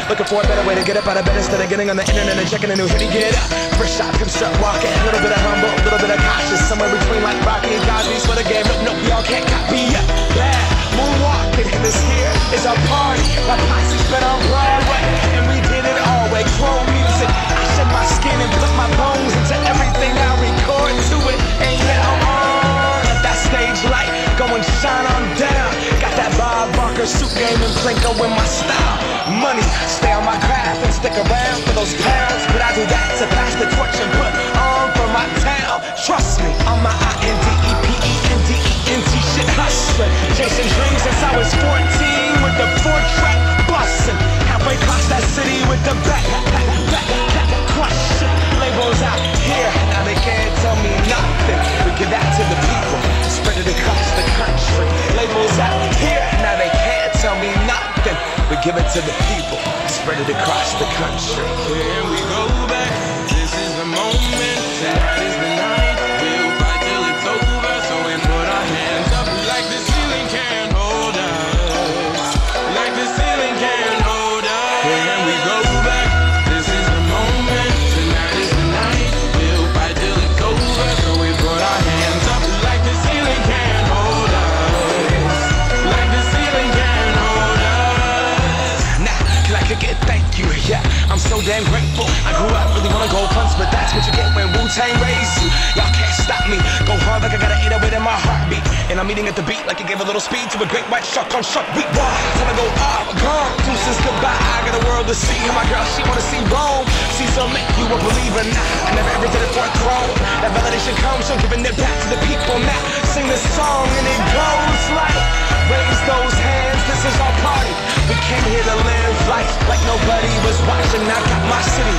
Looking for a better way to get up out of bed instead of getting on the internet and checking a new hit. Get up, first shot, come start walking. A little bit of humble, a little bit of cautious, somewhere between like Rocky and Cosby's for the game. Nope, y'all can't copy yet. Bad moonwalking, and this here is our party. My posse's been on Broadway, and we did it all way. Chrome music, I shed my skin and put my bones into everything I record to it. And yeah, I'm on. Let that stage light go and shine on down. Got that Bob Barker suit game and Plinko in my style. Money, stay on my craft and stick around for those pounds. But I do that to pass the torch and put on for my town. Trust me, I'm my INDEPENDENT shit hustling. Chasing dreams since I was 14 with the 4-track bustin'. Halfway across that city with the back crushing. Labels out here, now they can't tell me nothing. We give that to the people, spread it across the country. Labels out here, now they can't tell me nothing. We give it to the people, spread it across the country. Here we go back, this is the moment, tonight is the night. We'll fight till it's over, so we put our hands up like the ceiling can't hold us. Like the ceiling can't hold us. Here we go back, this is the moment, tonight is the night. We'll fight till it's over, so we put our hands up like the ceiling can't hold us. Like the ceiling can't hold us. I could get thank you, yeah, I'm so damn grateful. I grew up really wanna go punch, but that's what you get when Wu-Tang raised you. Y'all can't stop me, go hard like I got an 808 in my heartbeat. And I'm eating at the beat like it gave a little speed to a great white shark on Shark Week. Time to go off, gone, deuces goodbye. I got a world to see, and my girl, she wanna see Rome. Caesar make you a believer now. I never ever did it for a throne. That validation comes from giving it back to the people now. Sing this song and it goes like, raise those hands, this is our party. We came here to live life like nobody was watching. I got my city